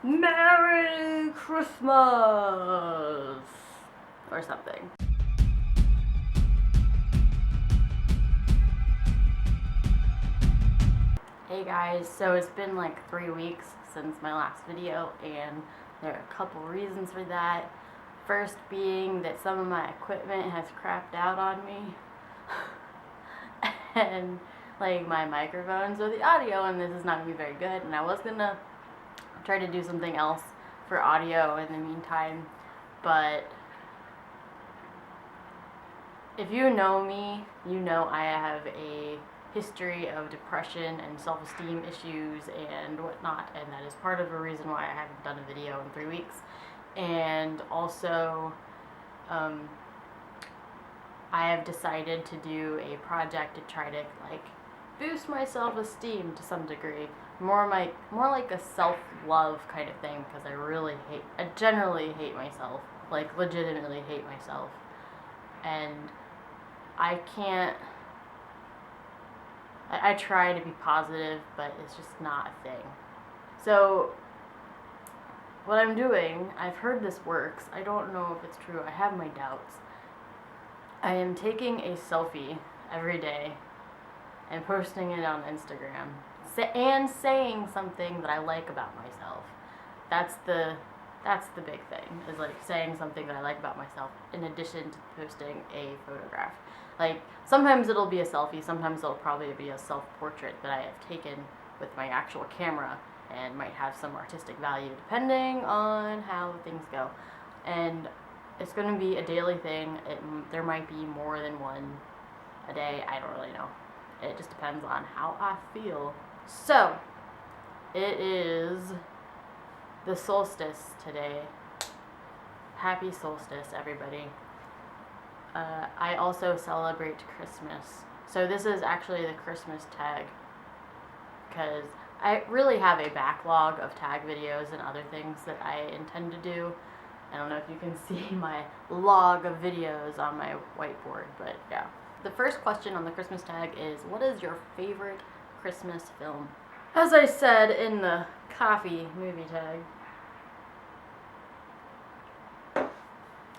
Merry Christmas! Or something. Hey guys, so it's been like 3 weeks since my last video, and there are a couple reasons for that. First being that some of my equipment has crapped out on me. And like my microphones or the audio and this is not going to be very good, and I was going to try to do something else for audio in the meantime, but if you know me, you know I have a history of depression and self-esteem issues and whatnot, and that is part of the reason why I haven't done a video in 3 weeks. And also I have decided to do a project to try to like boost my self-esteem to some degree, more like a self-love kind of thing, because I generally hate myself, like legitimately hate myself, and I try to be positive, but it's just not a thing. So what I'm doing, I've heard this works, I don't know if it's true, I have my doubts. I am taking a selfie every day and posting it on Instagram and saying something that I like about myself. That's the big thing, is like saying something that I like about myself in addition to posting a photograph. Like sometimes it'll be a selfie, sometimes it'll probably be a self-portrait that I have taken with my actual camera and might have some artistic value depending on how things go. And it's going to be a daily thing. There might be more than one a day, I don't really know. It just depends on how I feel. So, it is the solstice today. Happy solstice, everybody. I also celebrate Christmas. So this is actually the Christmas tag, because I really have a backlog of tag videos and other things that I intend to do. I don't know if you can see my log of videos on my whiteboard, but yeah. The first question on the Christmas tag is, what is your favorite Christmas film? As I said in the coffee movie tag,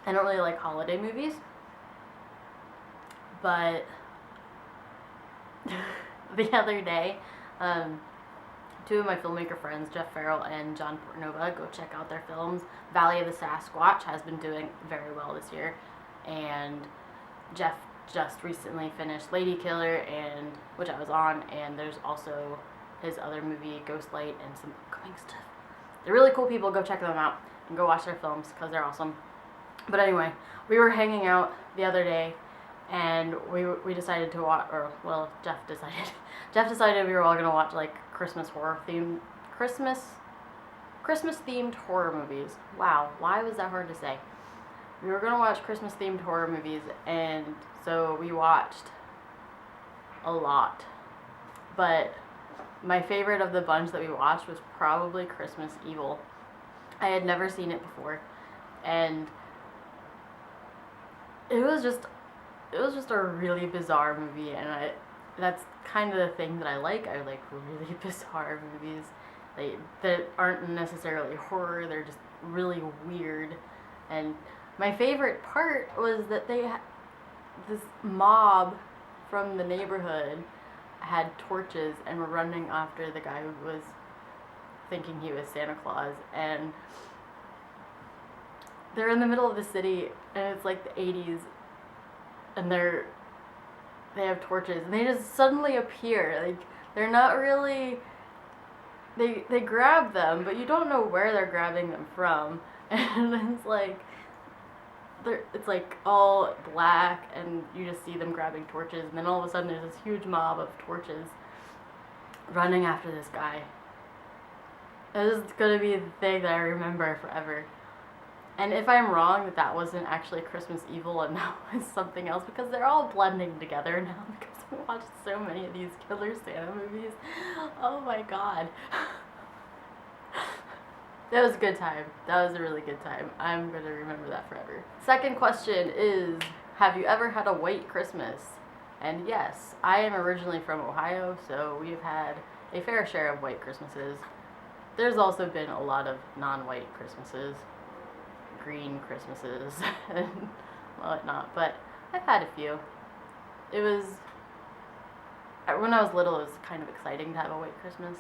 I don't really like holiday movies, but the other day, two of my filmmaker friends, Jeff Farrell and John Portnova, go check out their films. Valley of the Sasquatch has been doing very well this year, and Jeff just recently finished Lady Killer, and which I was on, and there's also his other movie, Ghostlight, and some upcoming stuff. They're really cool people. Go check them out and go watch their films because they're awesome. But anyway, we were hanging out the other day, and we decided to watch, or well, Jeff decided we were all gonna watch like Christmas themed horror movies. Wow, why was that hard to say? We were gonna watch Christmas themed horror movies, and so we watched a lot. But my favorite of the bunch that we watched was probably Christmas Evil. I had never seen it before, and it was just a really bizarre movie, and that's kind of the thing that I like. I like really bizarre movies that aren't necessarily horror, they're just really weird. And my favorite part was that this mob from the neighborhood had torches and were running after the guy who was thinking he was Santa Claus, and they're in the middle of the city, and it's like the 80s, and they have torches, and they just suddenly appear. Like, they're not really, they grab them, but you don't know where they're grabbing them from, and it's like all black, and you just see them grabbing torches, and then all of a sudden there's this huge mob of torches running after this guy. This is gonna be the thing that I remember forever. And if I'm wrong that wasn't actually Christmas Evil and that was something else, because they're all blending together now because I watched so many of these Killer Santa movies. Oh my god. That was a good time. That was a really good time. I'm going to remember that forever. Second question is, have you ever had a white Christmas? And yes, I am originally from Ohio, so we've had a fair share of white Christmases. There's also been a lot of non-white Christmases, green Christmases, and whatnot, but I've had a few. It was, when I was little, it was kind of exciting to have a white Christmas.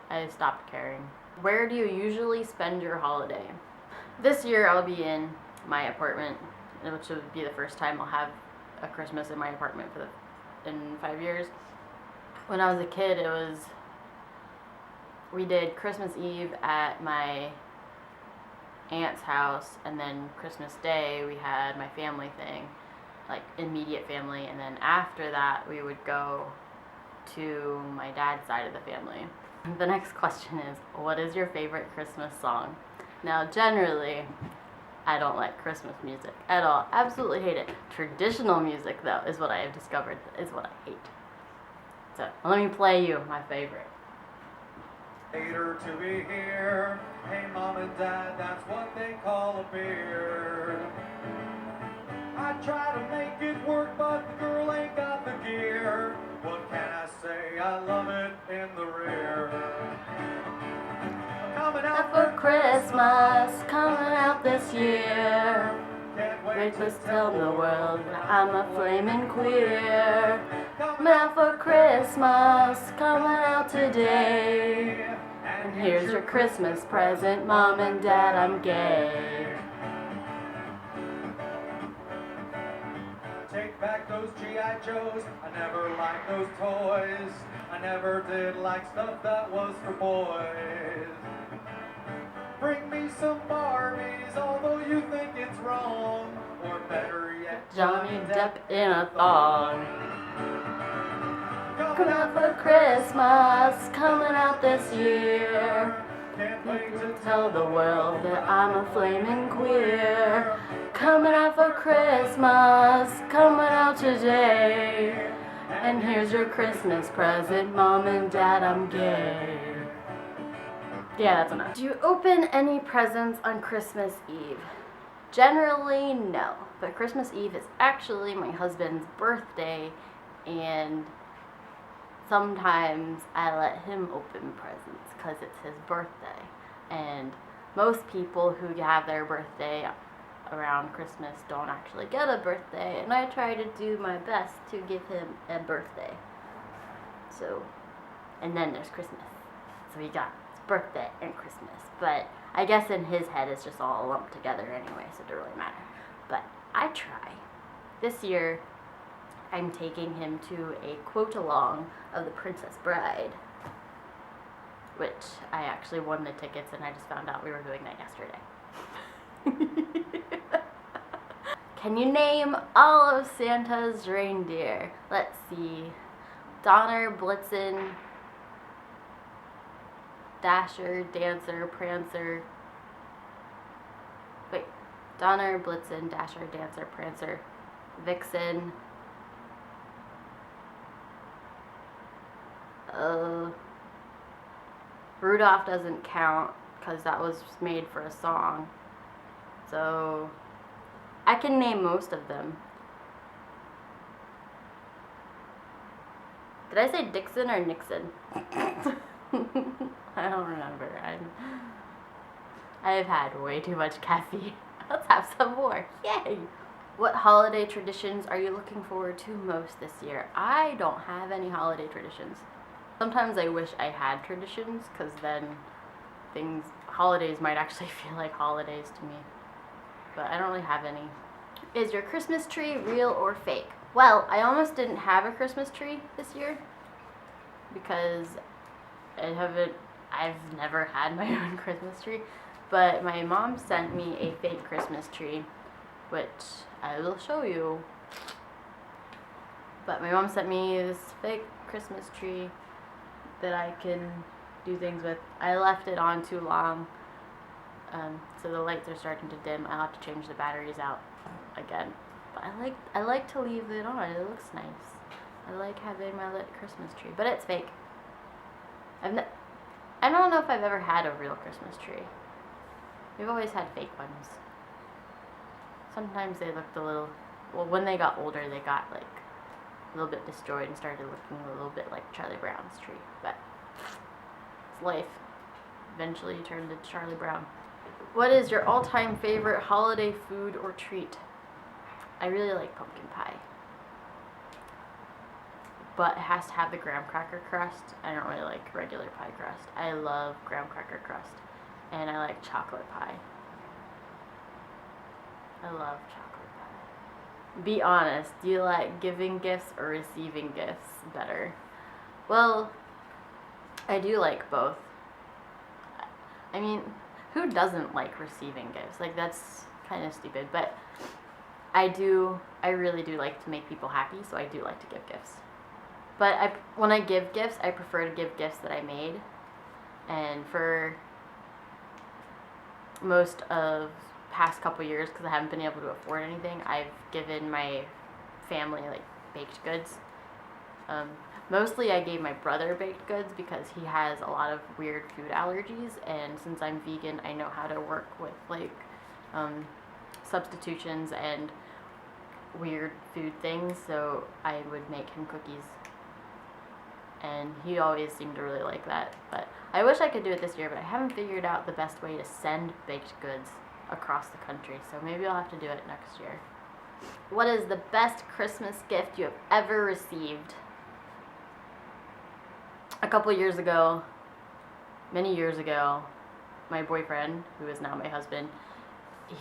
I stopped caring. Where do you usually spend your holiday? This year I'll be in my apartment, which would be the first time I'll have a Christmas in my apartment in 5 years. When I was a kid, we did Christmas Eve at my aunt's house, and then Christmas Day we had my family thing, like immediate family, and then after that we would go to my dad's side of the family. The next question is, what is your favorite Christmas song? Now, generally, I don't like Christmas music at all. Absolutely hate it. Traditional music, though, is what I have discovered is what I hate. So, let me play you my favorite. Later to be here. Hey, Mom and Dad, that's what they call a beard. I try to make it work, but the girl ain't got the gear. What can I say? I love it in the rear. Coming out For Christmas, coming out this year. Can't Wait to tell the world that I'm a flaming queer. Coming out for Christmas, coming out today. And here's your Christmas present, Mom and Dad, I'm gay. Take back those G.I. Joes. I never liked those toys. I never did like stuff that was for boys. Bring me some Barbies, although you think it's wrong. Or better yet, Johnny Depp in a thong. Coming out for Christmas, coming out this year. Can't wait to Tell the world that I'm a flaming queer. Coming out for Christmas, coming out today. And here's your Christmas present, Mom and Dad, I'm gay. Yeah, that's enough. Do you open any presents on Christmas Eve? Generally, no. But Christmas Eve is actually my husband's birthday, and sometimes I let him open presents because it's his birthday. And most people who have their birthday around Christmas don't actually get a birthday, and I try to do my best to give him a birthday. So, and then there's Christmas. So we got his birthday and Christmas. But I guess in his head it's just all lumped together anyway, so it doesn't really matter. But I try. This year, I'm taking him to a quote-along of The Princess Bride, which I actually won the tickets, and I just found out we were doing that yesterday. Can you name all of Santa's reindeer? Let's see. Donner, Blitzen, Dasher, Dancer, Prancer. Wait. Donner, Blitzen, Dasher, Dancer, Prancer, Vixen. Rudolph doesn't count because that was made for a song. So I can name most of them. Did I say Dixon or Nixon? I don't remember. I've had way too much caffeine. Let's have some more. Yay! What holiday traditions are you looking forward to most this year? I don't have any holiday traditions. Sometimes I wish I had traditions, because then holidays might actually feel like holidays to me. But I don't really have any. Is your Christmas tree real or fake? Well, I almost didn't have a Christmas tree this year because I've never had my own Christmas tree. But my mom sent me a fake Christmas tree, which I will show you. But my mom sent me this fake Christmas tree that I can do things with. I left it on too long, so the lights are starting to dim. I'll have to change the batteries out again. But I like to leave it on. It looks nice. I like having my lit Christmas tree, but it's fake. I don't know if I've ever had a real Christmas tree. We've always had fake ones. Sometimes they looked a little, well, when they got older, they got like a little bit destroyed and started looking a little bit like Charlie Brown's tree, but it's life. eventually turned into Charlie Brown. What is your all-time favorite holiday food or treat? I really like pumpkin pie, but it has to have the graham cracker crust. I don't really like regular pie crust. I love graham cracker crust, and I like chocolate pie. I love chocolate pie. Be honest, do you like giving gifts or receiving gifts better? Well, I do like both. I mean, who doesn't like receiving gifts? Like, that's kind of stupid, but I really do like to make people happy, so I do like to give gifts. But when I give gifts, I prefer to give gifts that I made. And for most of past couple years, because I haven't been able to afford anything, I've given my family like baked goods. Mostly I gave my brother baked goods because he has a lot of weird food allergies, and since I'm vegan, I know how to work with like substitutions and weird food things, so I would make him cookies, and he always seemed to really like that. But I wish I could do it this year, but I haven't figured out the best way to send baked goods across the country, so maybe I'll have to do it next year. What is the best Christmas gift you have ever received? A couple years ago, many years ago, my boyfriend, who is now my husband,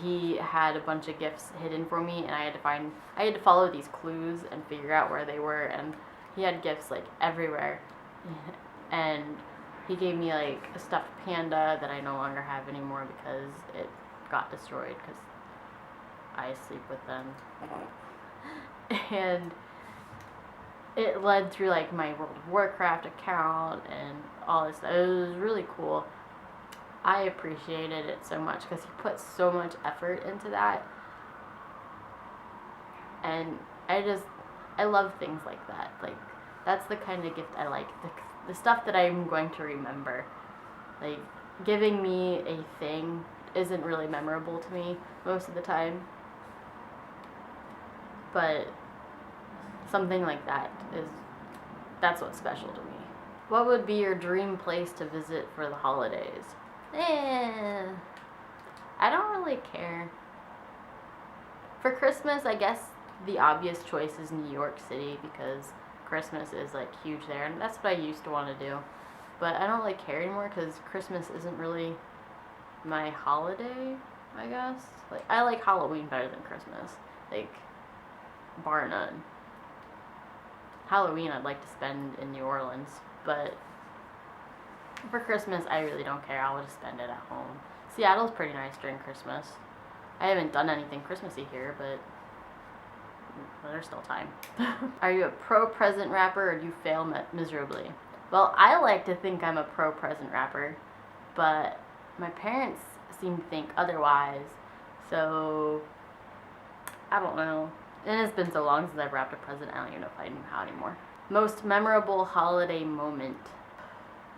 he had a bunch of gifts hidden for me, and I had to follow these clues and figure out where they were, and he had gifts like everywhere. And he gave me like a stuffed panda that I no longer have anymore because it got destroyed because I sleep with them. And it led through like my World of Warcraft account and all this stuff. It was really cool. I appreciated it so much because he put so much effort into that. And I love things like that. Like, that's the kind of gift I like. The stuff that I'm going to remember. Like, giving me a thing isn't really memorable to me most of the time. But something like that's what's special to me. What would be your dream place to visit for the holidays? I don't really care. For Christmas, I guess the obvious choice is New York City because Christmas is like huge there, and that's what I used to want to do. But I don't really care anymore because Christmas isn't really my holiday, I guess. Like, I like Halloween better than Christmas, like, bar none. Halloween I'd like to spend in New Orleans, but for Christmas I really don't care. I'll just spend it at home. Seattle's pretty nice during Christmas. I haven't done anything Christmassy here, but there's still time. Are you a pro-present rapper or do you fail miserably? Well, I like to think I'm a pro-present rapper, but my parents seem to think otherwise, so I don't know. And it's been so long since I've wrapped a present, I don't even know if I knew how anymore. Most memorable holiday moment.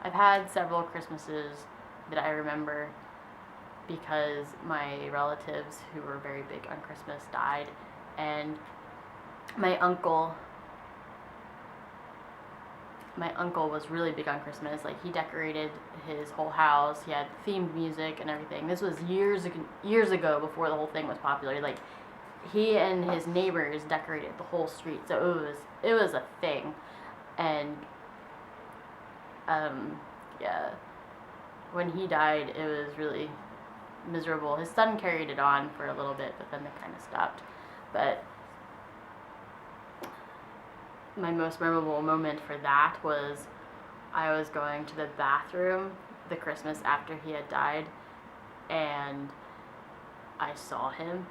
I've had several Christmases that I remember because my relatives who were very big on Christmas died, and my uncle was really big on Christmas. Like, he decorated his whole house. He had themed music and everything. This was years ago before the whole thing was popular. Like, he and his neighbors decorated the whole street, so it was a thing. And yeah, when he died, it was really miserable. His son carried it on for a little bit, but then they kind of stopped. But my most memorable moment for that was I was going to the bathroom the Christmas after he had died, and I saw him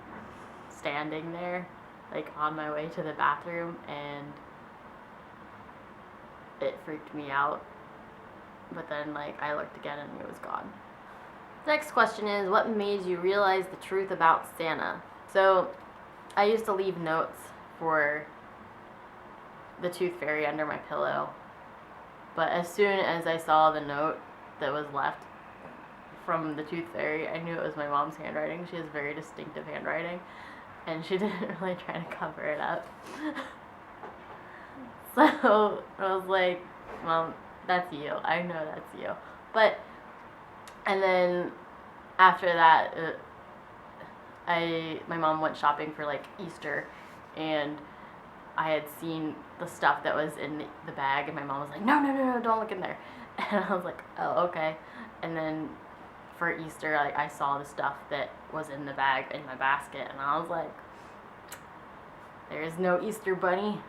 standing there, like, on my way to the bathroom, and it freaked me out. But then, like, I looked again and he was gone. Next question is, what made you realize the truth about Santa? So, I used to leave notes for the Tooth Fairy under my pillow, but as soon as I saw the note that was left from the Tooth Fairy, I knew it was my mom's handwriting. She has very distinctive handwriting, and she didn't really try to cover it up. So I was like, Mom, that's you. I know that's you. But And then after that, my mom went shopping for like Easter, and I had seen the stuff that was in the bag, and my mom was like, no, no, no, no, don't look in there. And I was like, oh, okay. And then for Easter, like, I saw the stuff that was in the bag in my basket, and I was like, there is no Easter bunny.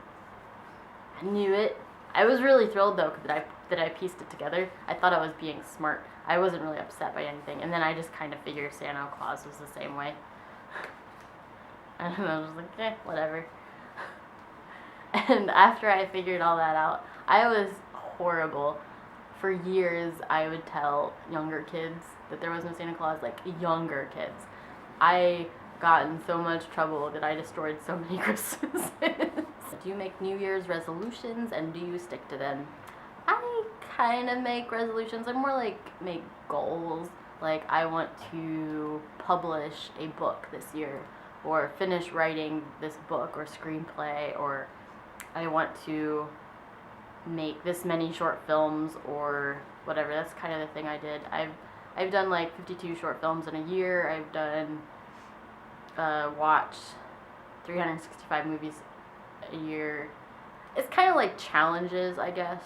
I knew it. I was really thrilled though that I pieced it together. I thought I was being smart. I wasn't really upset by anything, and then I just kind of figured Santa Claus was the same way. And I was like, eh, whatever. And after I figured all that out, I was horrible. For years, I would tell younger kids that there was no Santa Claus, like younger kids. I got in so much trouble that I destroyed so many Christmases. Do you make New Year's resolutions, and do you stick to them? I kind of make resolutions. I more like make goals. Like, I want to publish a book this year, or finish writing this book or screenplay, or I want to make this many short films or whatever. That's kind of the thing I did. I've done like 52 short films in a year. I've done watched 365 movies a year. It's kind of like challenges, I guess.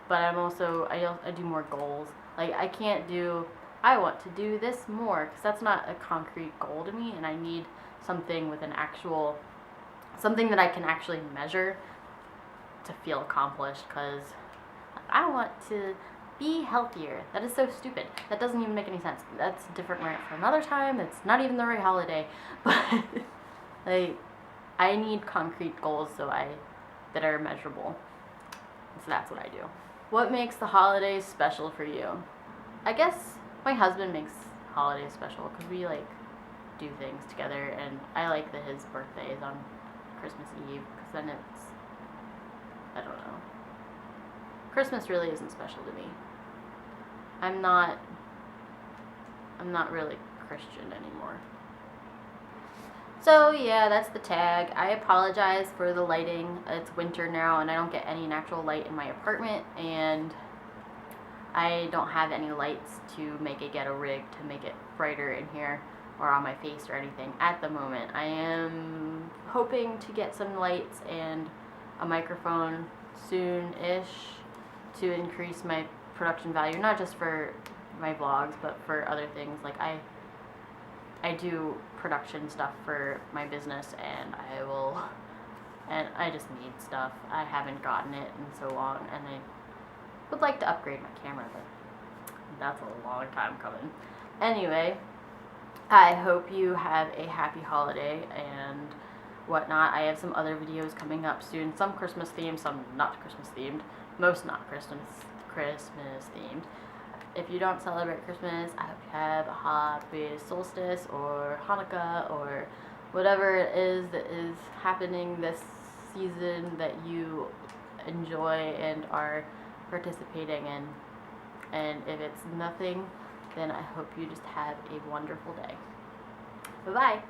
But I'm also I do more goals. Like, I can't do I want to do this more, because that's not a concrete goal to me, and I need something with something that I can actually measure to feel accomplished, because I want to be healthier. That is so stupid. That doesn't even make any sense. That's a different rant for another time. It's not even the right holiday. But like, I need concrete goals that are measurable. So that's what I do. What makes the holidays special for you? I guess my husband makes holidays special because we like do things together, and I like that his birthday is on Christmas Eve, because then I don't know. Christmas really isn't special to me. I'm not really Christian anymore. So yeah, that's the tag. I apologize for the lighting. It's winter now, and I don't get any natural light in my apartment, and I don't have any lights to get a rig to make it brighter in here or on my face or anything at the moment. I am hoping to get some lights and a microphone soon-ish to increase my production value, not just for my vlogs, but for other things. Like, I do production stuff for my business, and I just need stuff. I haven't gotten it in so long, and I would like to upgrade my camera, but that's a long time coming. Anyway, I hope you have a happy holiday and whatnot. I have some other videos coming up soon, some Christmas themed, some not Christmas themed, most not Christmas themed. If you don't celebrate Christmas, I hope you have a happy solstice or Hanukkah or whatever it is that is happening this season that you enjoy and are participating in. And if it's nothing, then I hope you just have a wonderful day. Bye-bye.